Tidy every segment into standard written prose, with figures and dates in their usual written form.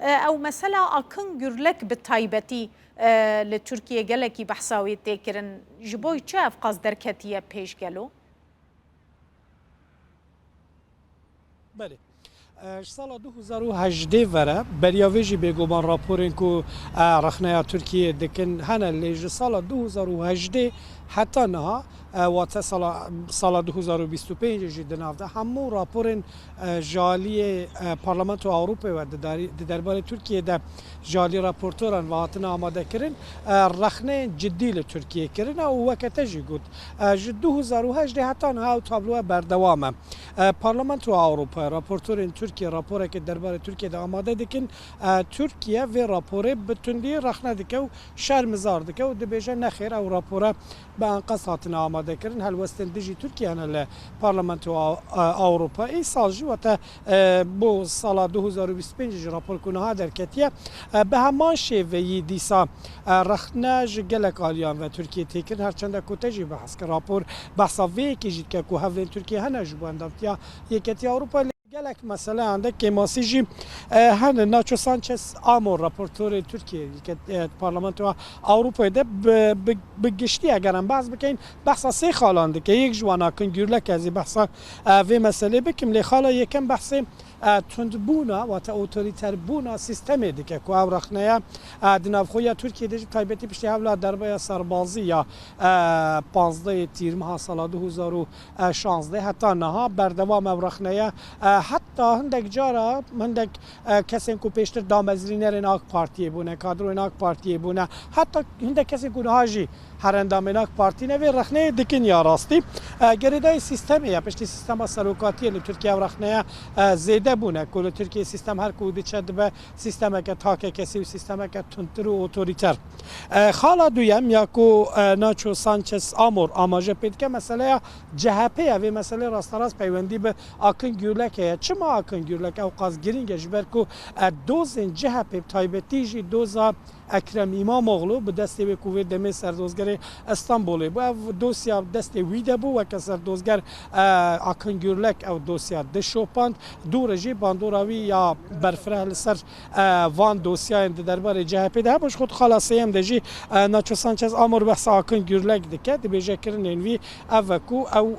او مثلا اكن گرلک بتایبتی لترکیه گلکی بحثاوی تکرن جبوی چه افقاز درکتیه پیش گلو؟ بله سال 2018 وره بریاویجی بگومان راپورین که رخنه ترکیه دکن هنه لیج سال 2018 حتی نه وقت سال 2025 جدی نافده همون راپورین جالی پارلمانت اروپا و درباره ترکیه ده جالی راپورتوران وقتنا آماده کردن رخنه جدی ل ترکیه کردن و وقت جی گود 2018 حتی نه تابلو بردوامه پارلمانت اروپا راپورتورین ترکیه راپوره که درباره ترکیه ده آماده دکن ترکیه و راپوره بتوندی رخنه دکه و شرمزار دکه و دبیجه نخیر او راپوره به انقاص هاتنا آماده کردن هلوستن دیجی ترکیه هنل پارلمانت اروپا ای سال جی وقت بو سال 2025 راپور کنه ها درکتیه به همان شیوهی دیسا رخنه جگلک آلیان و ترکیه تیکن هرچند کوتجی بحث که راپور بحثا وی که جید که کو هفلین ترکیه هنه جبواندم یکتی اروپا گلک مسئله انده که ماسیجی هن ناچو سانچز آمور راپورتور ترکیه که پارلمانت اروپا ده بگشتی اگرم بحث بکن بحثا سه خالانده که یک جوانا کن گرلک ازی بحثا و مسئله بکم لی خالا یکم بحث تندبونا و تا اوتوریتر بونا سیستمی دیگه که او رخنه دنافخوی ترکیه دیگه تایبتی پشتی حولا درباره سربازی یا 15 تیر ماه سال 2016 حتی نها بردوام او رخنه حتی هندک جارا هندک کسی که پیشتر دامزرینر آک پارتیه بونه کادرو آک پارتیه بونه حتی هندک کسی که هاجی هر اندام آک پارتی نوی رخنه دکن یا راستی گریدای سیستمی یا پشتی سیستم سلوکاتی ترکیه و رخنه زیده بونه کل ترکیه سیستم هر کودی چد به سیستم که تاکه کسی و سیستم که تندتر و اوتوریتر خالا دویم یا کو ناچو سانچز آمور آماجه پید که مسئله جهپه و مسئله راست راست پیوندی به آکن گیرلکه چما آکن گیرلک او قاز گرینگ جبر کو دوزن جهپه تایبتیجی دوزا اکرم امام اغلو به دست به کوه دمه سردوزگر استانبول و دوسیا دست ویده بو و که سردوزگر آکن گیرلک او دوسیا دشوپاند دورجی باندوراوی یا برفره سر وان دوسیا درباره جهپه ده باش خود خلاصه هم دجی ناچو سانچز آمور بحث آکن گیرلک دکه دی بیجه کرن انوی اوکو او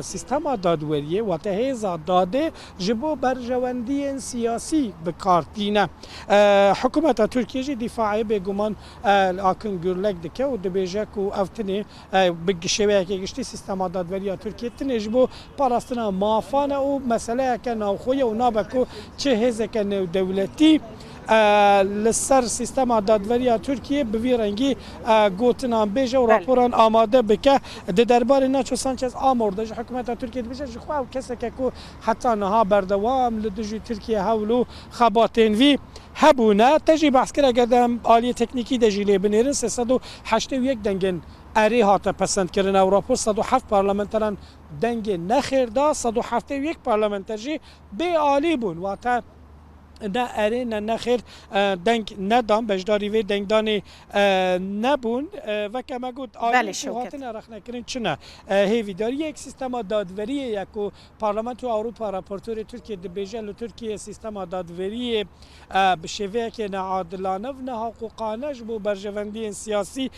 سیستم دادوریه و تهیزا داده جبو برجواندی سیاسی بکارتینه حکومت ترکیه جی دفاعی بگمان آکن گرلک دکه و دبیجه کو افتنی بگشوه که گشتی سیستم دادوری ترکیه تنش بو پاراستنا مافانه و مسئله که ناوخوی و نابکو چه هزه که نو دولتی لسر سیستم دادوری ترکیه به وی رنگی گوتنان بیجه و راپوران آماده بکه ده دربار ناچو سانچز آمورده حکومت ترکیه بیجه خواهو کسی که حتی نها بردوام لدجی ترکیه هولو خباتین وی هبونه تجی بحث کرده گردم آلی تکنیکی دجیلی بنیرن 381 دنگن اری هاته پسند کردن و راپور 107 پارلمانتران دنگ نخیرده 171 پارلمانتری به عالی بون و تا نه اری نه نخیر دنگ ندام بجداری و دنگدانی نبون و که ما گفت آلی هاتن رخ نکردن چنه هیوی داری یک سیستم دادوری یکو پارلمان اروپا راپورتور ترکیه دبیجل ترکیه سیستم دادوری به شیوه که نه عادلانه و نه حقوقانه جبو برجواندی سیاسی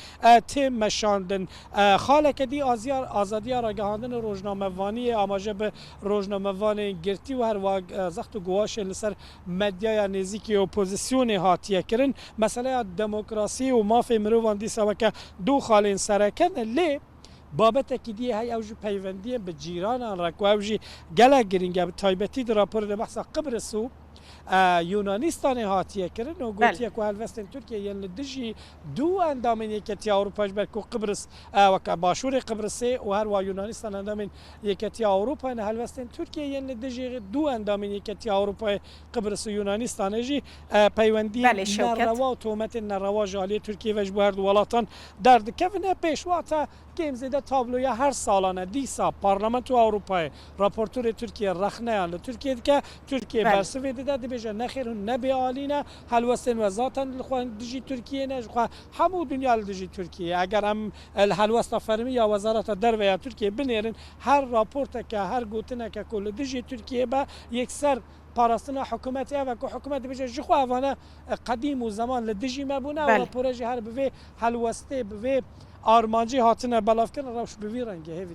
تیم مشاندن خاله که دی آزادی راگهاندن روزنامه‌وانی آماجه به روزنامه‌وان گرتی و هر زخت و گواش لسر مدیا نزدیکی اپوزیسیون هاتیه کردن مسئله دموکراسی و مافی مروان دیسا که دو خالین سرکن لی بابت که دیه های اوجی پیوندی به جیران رک و اوجی گله گرینگه تایبتی در راپور ده بحث قبرسو یونانستان هاتیه کردن و گوتیه که هلوستن ترکیه یعنی دجی دو اندامین یکتی اروپاش برکو قبرس و که باشور قبرسه و هر و یونانستان اندامین یکتی اروپا نه هلوستن ترکیه یعنی دجی دو اندامین یکتی اروپا قبرس و یونانستان جی پیوندی نروا و تومت نروا جالی ترکیه و جبهر دولتان درد کفنه پیشواتا که زده تابلوی هر سالانه دیسا پارلمان اروپا راپورتور ترکیه رخنه ترکیه که ترکیه برسوی دیده بیجه نخیر نبی آلینه هلوستن و ذاتن لخوان دیجی ترکیه نجخوا همو دنیا دیجی ترکیه اگر هم الهلوست فرمی یا وزارت در یا ترکیه بنیرن هر راپورت که هر گوتنه که کل دیجی ترکیه با یک سر پاراستنا حکومت اوه که حکومت بجه جخوا اوانه قدیم و زمان لدجی مبونه و پروژه هر بوی حلوسته بوی آرمانجی هاتنه بلاف کنه روش بوی رنگه